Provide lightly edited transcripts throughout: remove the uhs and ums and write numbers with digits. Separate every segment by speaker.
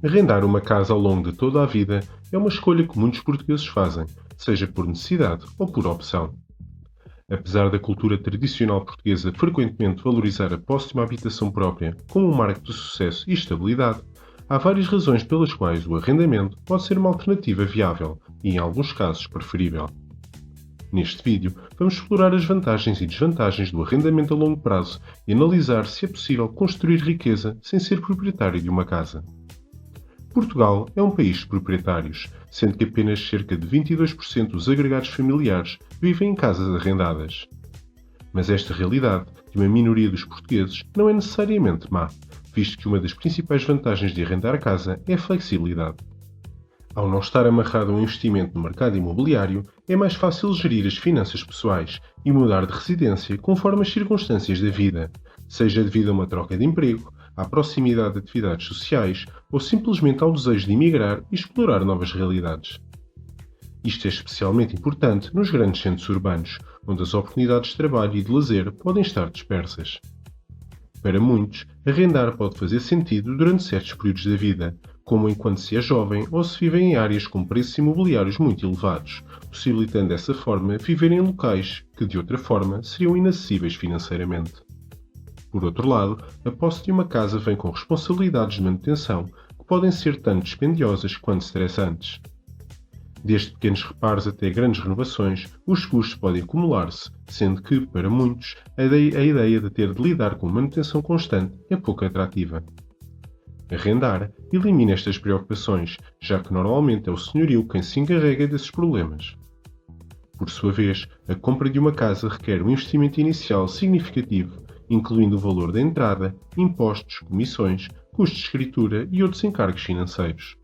Speaker 1: Arrendar uma casa ao longo de toda a vida é uma escolha que muitos portugueses fazem, seja por necessidade ou por opção. Apesar da cultura tradicional portuguesa frequentemente valorizar a posse de uma habitação própria como um marco de sucesso e estabilidade, há várias razões pelas quais o arrendamento pode ser uma alternativa viável e, em alguns casos, preferível. Neste vídeo, vamos explorar as vantagens e desvantagens do arrendamento a longo prazo e analisar se é possível construir riqueza sem ser proprietário de uma casa. Portugal é um país de proprietários, sendo que apenas cerca de 22% dos agregados familiares vivem em casas arrendadas. Mas esta realidade de uma minoria dos portugueses não é necessariamente má, visto que uma das principais vantagens de arrendar casa é a flexibilidade. Ao não estar amarrado a um investimento no mercado imobiliário, é mais fácil gerir as finanças pessoais e mudar de residência conforme as circunstâncias da vida, seja devido a uma troca de emprego, à proximidade de atividades sociais ou simplesmente ao desejo de emigrar e explorar novas realidades. Isto é especialmente importante nos grandes centros urbanos, onde as oportunidades de trabalho e de lazer podem estar dispersas. Para muitos, arrendar pode fazer sentido durante certos períodos da vida, como enquanto se é jovem ou se vive em áreas com preços imobiliários muito elevados, possibilitando dessa forma viver em locais que, de outra forma, seriam inacessíveis financeiramente. Por outro lado, a posse de uma casa vem com responsabilidades de manutenção que podem ser tanto dispendiosas quanto estressantes. Desde pequenos reparos até grandes renovações, os custos podem acumular-se, sendo que, para muitos, a ideia de ter de lidar com manutenção constante é pouco atrativa. Arrendar elimina estas preocupações, já que normalmente é o senhorio quem se encarrega desses problemas. Por sua vez, a compra de uma casa requer um investimento inicial significativo, incluindo o valor da entrada, impostos, comissões, custos de escritura e outros encargos financeiros.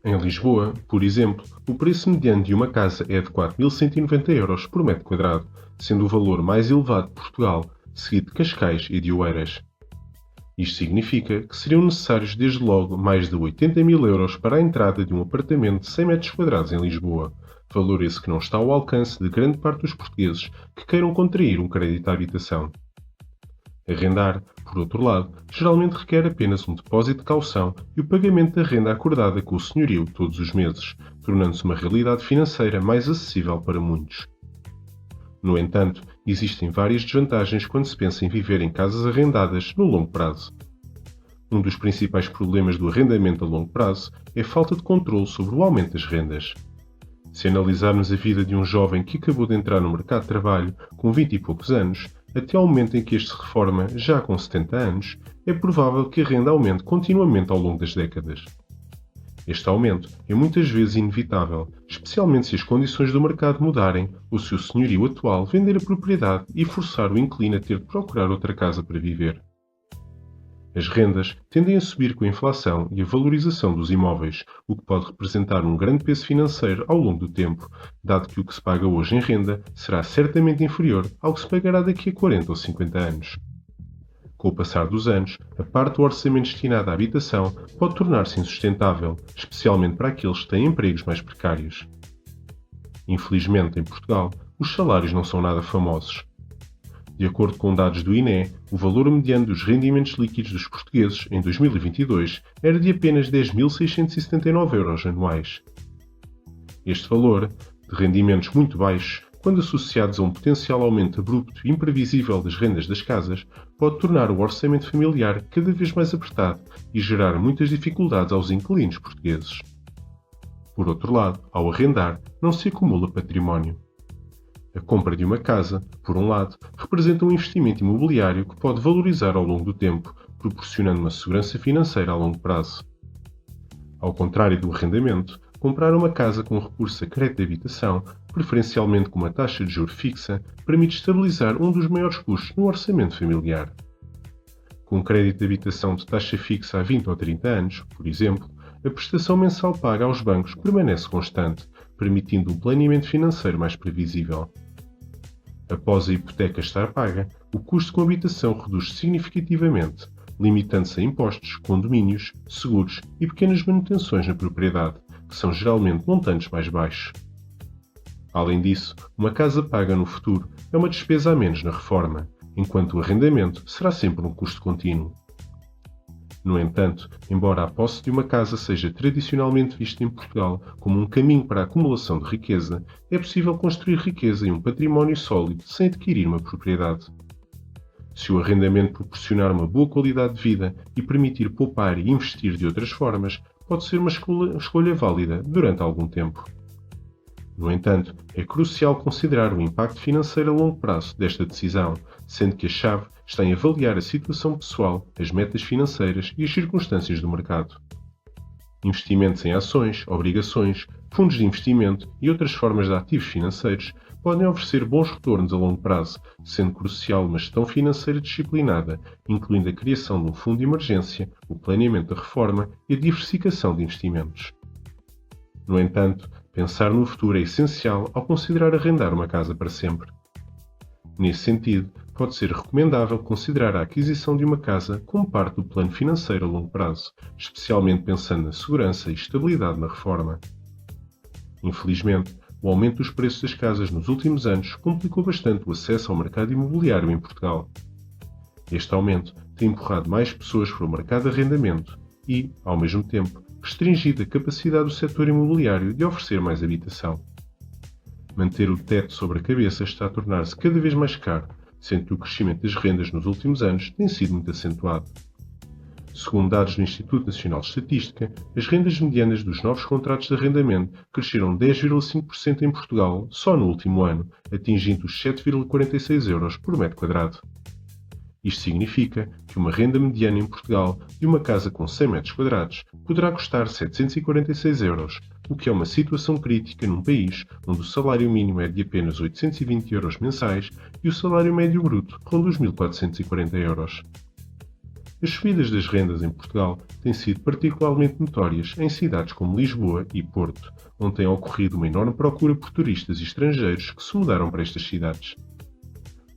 Speaker 1: Em Lisboa, por exemplo, o preço mediano de uma casa é de 4.190 € por metro quadrado, sendo o valor mais elevado de Portugal, seguido de Cascais e de Oeiras. Isto significa que seriam necessários desde logo mais de 80.000 € para a entrada de um apartamento de 100 metros quadrados em Lisboa, valor esse que não está ao alcance de grande parte dos portugueses que queiram contrair um crédito à habitação. Arrendar, por outro lado, geralmente requer apenas um depósito de caução e o pagamento da renda acordada com o senhorio todos os meses, tornando-se uma realidade financeira mais acessível para muitos. No entanto, existem várias desvantagens quando se pensa em viver em casas arrendadas no longo prazo. Um dos principais problemas do arrendamento a longo prazo é a falta de controle sobre o aumento das rendas. Se analisarmos a vida de um jovem que acabou de entrar no mercado de trabalho com 20 e poucos anos, até ao momento em que este se reforma, já com 70 anos, é provável que a renda aumente continuamente ao longo das décadas. Este aumento é muitas vezes inevitável, especialmente se as condições do mercado mudarem ou se o senhorio atual vender a propriedade e forçar o inquilino a ter de procurar outra casa para viver. As rendas tendem a subir com a inflação e a valorização dos imóveis, o que pode representar um grande peso financeiro ao longo do tempo, dado que o que se paga hoje em renda será certamente inferior ao que se pagará daqui a 40 ou 50 anos. Com o passar dos anos, a parte do orçamento destinada à habitação pode tornar-se insustentável, especialmente para aqueles que têm empregos mais precários. Infelizmente, em Portugal, os salários não são nada famosos. De acordo com dados do INE, o valor mediano dos rendimentos líquidos dos portugueses em 2022 era de apenas 10.679 € anuais. Este valor, de rendimentos muito baixos, quando associados a um potencial aumento abrupto e imprevisível das rendas das casas, pode tornar o orçamento familiar cada vez mais apertado e gerar muitas dificuldades aos inquilinos portugueses. Por outro lado, ao arrendar, não se acumula património. A compra de uma casa, por um lado, representa um investimento imobiliário que pode valorizar ao longo do tempo, proporcionando uma segurança financeira a longo prazo. Ao contrário do arrendamento, comprar uma casa com recurso a crédito de habitação, preferencialmente com uma taxa de juros fixa, permite estabilizar um dos maiores custos no orçamento familiar. Com crédito de habitação de taxa fixa há 20 ou 30 anos, por exemplo, a prestação mensal paga aos bancos permanece constante, permitindo um planeamento financeiro mais previsível. Após a hipoteca estar paga, o custo com habitação reduz significativamente, limitando-se a impostos, condomínios, seguros e pequenas manutenções na propriedade, que são geralmente montantes mais baixos. Além disso, uma casa paga no futuro é uma despesa a menos na reforma, enquanto o arrendamento será sempre um custo contínuo. No entanto, embora a posse de uma casa seja tradicionalmente vista em Portugal como um caminho para a acumulação de riqueza, é possível construir riqueza e um património sólido sem adquirir uma propriedade. Se o arrendamento proporcionar uma boa qualidade de vida e permitir poupar e investir de outras formas, pode ser uma escolha válida durante algum tempo. No entanto, é crucial considerar o impacto financeiro a longo prazo desta decisão, sendo que a chave está em avaliar a situação pessoal, as metas financeiras e as circunstâncias do mercado. Investimentos em ações, obrigações, fundos de investimento e outras formas de ativos financeiros podem oferecer bons retornos a longo prazo, sendo crucial uma gestão financeira disciplinada, incluindo a criação de um fundo de emergência, o planeamento da reforma e a diversificação de investimentos. No entanto, pensar no futuro é essencial ao considerar arrendar uma casa para sempre. Nesse sentido, pode ser recomendável considerar a aquisição de uma casa como parte do plano financeiro a longo prazo, especialmente pensando na segurança e estabilidade na reforma. Infelizmente, o aumento dos preços das casas nos últimos anos complicou bastante o acesso ao mercado imobiliário em Portugal. Este aumento tem empurrado mais pessoas para o mercado de arrendamento e, ao mesmo tempo, restringido a capacidade do setor imobiliário de oferecer mais habitação. Manter o teto sobre a cabeça está a tornar-se cada vez mais caro, sendo que o crescimento das rendas nos últimos anos tem sido muito acentuado. Segundo dados do Instituto Nacional de Estatística, as rendas medianas dos novos contratos de arrendamento cresceram 10,5% em Portugal só no último ano, atingindo os 7,46 euros por metro quadrado. Isto significa que uma renda mediana em Portugal de uma casa com 100 metros quadrados poderá custar 746 euros, o que é uma situação crítica num país onde o salário mínimo é de apenas 820 euros mensais e o salário médio bruto ronda os 1.440 euros. As subidas das rendas em Portugal têm sido particularmente notórias em cidades como Lisboa e Porto, onde tem ocorrido uma enorme procura por turistas e estrangeiros que se mudaram para estas cidades.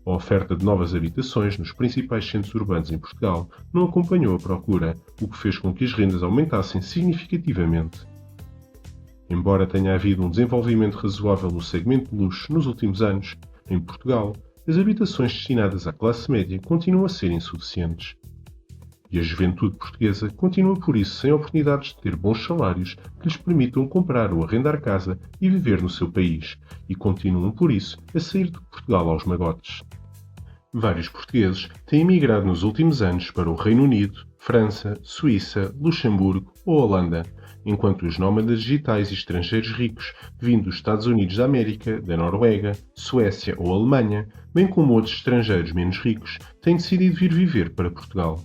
Speaker 1: A oferta de novas habitações nos principais centros urbanos em Portugal não acompanhou a procura, o que fez com que as rendas aumentassem significativamente. Embora tenha havido um desenvolvimento razoável no segmento de luxo nos últimos anos, em Portugal, as habitações destinadas à classe média continuam a ser insuficientes. E a juventude portuguesa continua por isso sem oportunidades de ter bons salários que lhes permitam comprar ou arrendar casa e viver no seu país, e continuam por isso a sair de Portugal aos magotes. Vários portugueses têm emigrado nos últimos anos para o Reino Unido, França, Suíça, Luxemburgo ou Holanda, enquanto os nómadas digitais e estrangeiros ricos vindo dos Estados Unidos da América, da Noruega, Suécia ou Alemanha, bem como outros estrangeiros menos ricos, têm decidido vir viver para Portugal.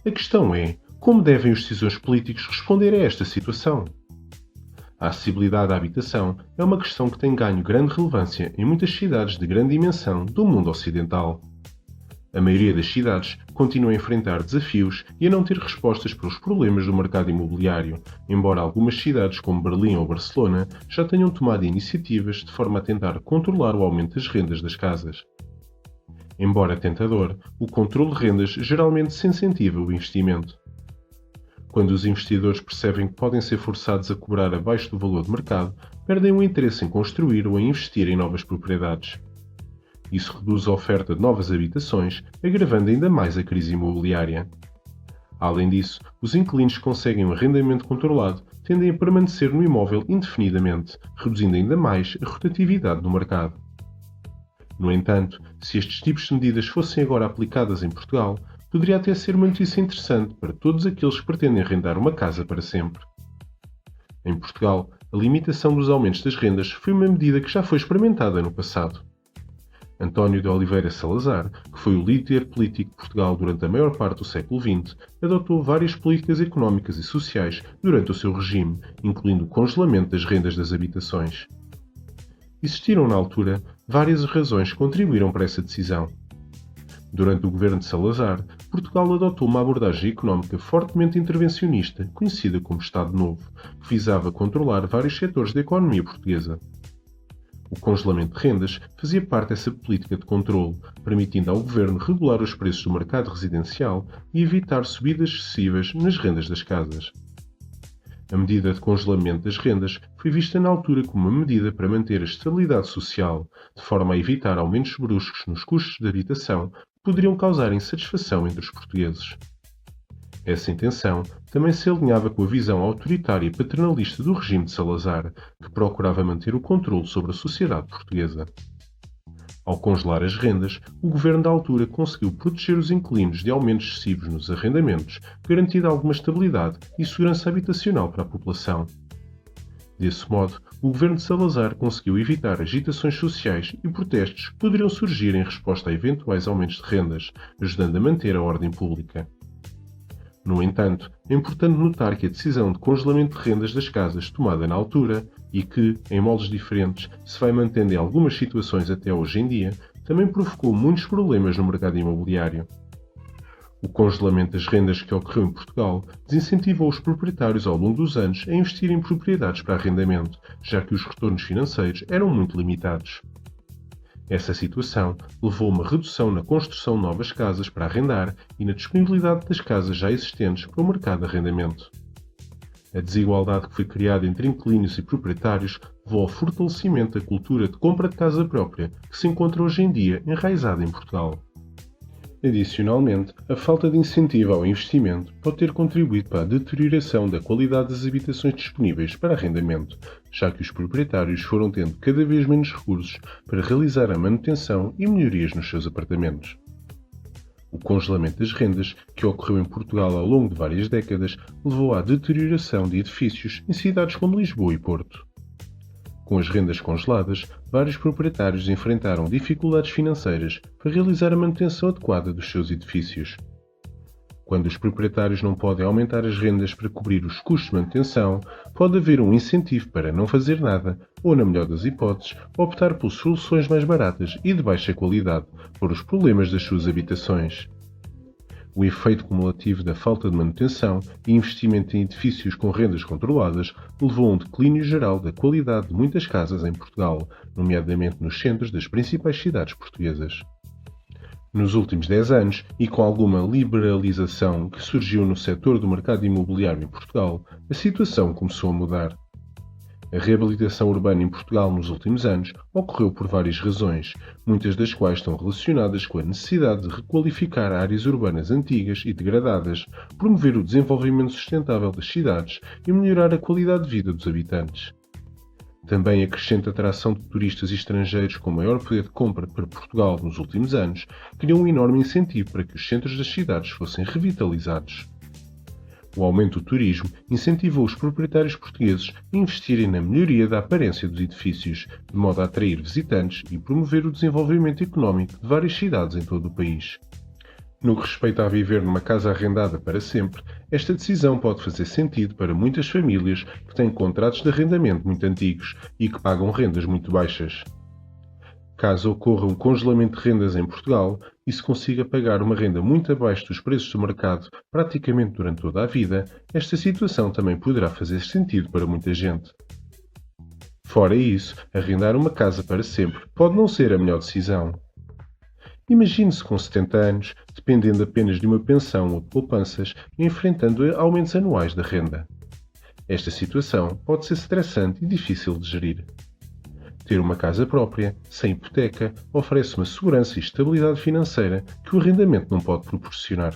Speaker 1: A questão é, como devem os decisores políticos responder a esta situação? A acessibilidade à habitação é uma questão que tem ganho grande relevância em muitas cidades de grande dimensão do mundo ocidental. A maioria das cidades continua a enfrentar desafios e a não ter respostas para os problemas do mercado imobiliário, embora algumas cidades como Berlim ou Barcelona já tenham tomado iniciativas de forma a tentar controlar o aumento das rendas das casas. Embora tentador, o controle de rendas geralmente se incentiva o investimento. Quando os investidores percebem que podem ser forçados a cobrar abaixo do valor de mercado, perdem o interesse em construir ou em investir em novas propriedades. Isso reduz a oferta de novas habitações, agravando ainda mais a crise imobiliária. Além disso, os inquilinos que conseguem um arrendamento controlado tendem a permanecer no imóvel indefinidamente, reduzindo ainda mais a rotatividade do mercado. No entanto, se estes tipos de medidas fossem agora aplicadas em Portugal, poderia até ser uma notícia interessante para todos aqueles que pretendem arrendar uma casa para sempre. Em Portugal, a limitação dos aumentos das rendas foi uma medida que já foi experimentada no passado. António de Oliveira Salazar, que foi o líder político de Portugal durante a maior parte do século XX, adotou várias políticas económicas e sociais durante o seu regime, incluindo o congelamento das rendas das habitações. Existiram, na altura, várias razões que contribuíram para essa decisão. Durante o governo de Salazar, Portugal adotou uma abordagem económica fortemente intervencionista, conhecida como Estado Novo, que visava controlar vários setores da economia portuguesa. O congelamento de rendas fazia parte dessa política de controle, permitindo ao governo regular os preços do mercado residencial e evitar subidas excessivas nas rendas das casas. A medida de congelamento das rendas foi vista na altura como uma medida para manter a estabilidade social, de forma a evitar aumentos bruscos nos custos de habitação que poderiam causar insatisfação entre os portugueses. Essa intenção também se alinhava com a visão autoritária e paternalista do regime de Salazar, que procurava manter o controle sobre a sociedade portuguesa. Ao congelar as rendas, o governo da altura conseguiu proteger os inquilinos de aumentos excessivos nos arrendamentos, garantindo alguma estabilidade e segurança habitacional para a população. Desse modo, o governo de Salazar conseguiu evitar agitações sociais e protestos que poderiam surgir em resposta a eventuais aumentos de rendas, ajudando a manter a ordem pública. No entanto, é importante notar que a decisão de congelamento de rendas das casas tomada na altura e que, em moldes diferentes, se vai mantendo em algumas situações até hoje em dia, também provocou muitos problemas no mercado imobiliário. O congelamento das rendas que ocorreu em Portugal desincentivou os proprietários ao longo dos anos a investir em propriedades para arrendamento, já que os retornos financeiros eram muito limitados. Essa situação levou a uma redução na construção de novas casas para arrendar e na disponibilidade das casas já existentes para o mercado de arrendamento. A desigualdade que foi criada entre inquilinos e proprietários levou ao fortalecimento da cultura de compra de casa própria, que se encontra hoje em dia enraizada em Portugal. Adicionalmente, a falta de incentivo ao investimento pode ter contribuído para a deterioração da qualidade das habitações disponíveis para arrendamento, já que os proprietários foram tendo cada vez menos recursos para realizar a manutenção e melhorias nos seus apartamentos. O congelamento das rendas, que ocorreu em Portugal ao longo de várias décadas, levou à deterioração de edifícios em cidades como Lisboa e Porto. Com as rendas congeladas, vários proprietários enfrentaram dificuldades financeiras para realizar a manutenção adequada dos seus edifícios. Quando os proprietários não podem aumentar as rendas para cobrir os custos de manutenção, pode haver um incentivo para não fazer nada, ou, na melhor das hipóteses, optar por soluções mais baratas e de baixa qualidade para os problemas das suas habitações. O efeito cumulativo da falta de manutenção e investimento em edifícios com rendas controladas levou a um declínio geral da qualidade de muitas casas em Portugal, nomeadamente nos centros das principais cidades portuguesas. Nos últimos 10 anos, e com alguma liberalização que surgiu no setor do mercado imobiliário em Portugal, a situação começou a mudar. A reabilitação urbana em Portugal nos últimos anos ocorreu por várias razões, muitas das quais estão relacionadas com a necessidade de requalificar áreas urbanas antigas e degradadas, promover o desenvolvimento sustentável das cidades e melhorar a qualidade de vida dos habitantes. Também a crescente atração de turistas estrangeiros com maior poder de compra para Portugal nos últimos anos criou um enorme incentivo para que os centros das cidades fossem revitalizados. O aumento do turismo incentivou os proprietários portugueses a investirem na melhoria da aparência dos edifícios, de modo a atrair visitantes e promover o desenvolvimento económico de várias cidades em todo o país. No que respeita a viver numa casa arrendada para sempre, esta decisão pode fazer sentido para muitas famílias que têm contratos de arrendamento muito antigos e que pagam rendas muito baixas. Caso ocorra um congelamento de rendas em Portugal e se consiga pagar uma renda muito abaixo dos preços do mercado praticamente durante toda a vida, esta situação também poderá fazer sentido para muita gente. Fora isso, arrendar uma casa para sempre pode não ser a melhor decisão. Imagine-se com 70 anos, dependendo apenas de uma pensão ou de poupanças e enfrentando aumentos anuais da renda. Esta situação pode ser estressante e difícil de gerir. Ter uma casa própria, sem hipoteca, oferece uma segurança e estabilidade financeira que o arrendamento não pode proporcionar.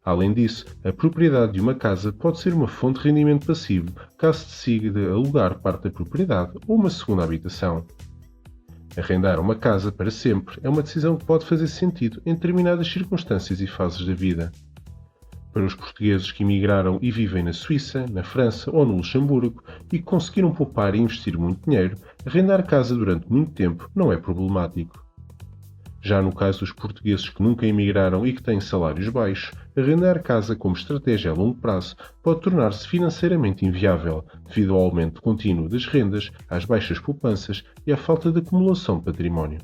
Speaker 1: Além disso, a propriedade de uma casa pode ser uma fonte de rendimento passivo caso decida alugar parte da propriedade ou uma segunda habitação. Arrendar uma casa para sempre é uma decisão que pode fazer sentido em determinadas circunstâncias e fases da vida. Para os portugueses que emigraram e vivem na Suíça, na França ou no Luxemburgo e que conseguiram poupar e investir muito dinheiro, arrendar casa durante muito tempo não é problemático. Já no caso dos portugueses que nunca emigraram e que têm salários baixos, arrendar casa como estratégia a longo prazo pode tornar-se financeiramente inviável, devido ao aumento contínuo das rendas, às baixas poupanças e à falta de acumulação de património.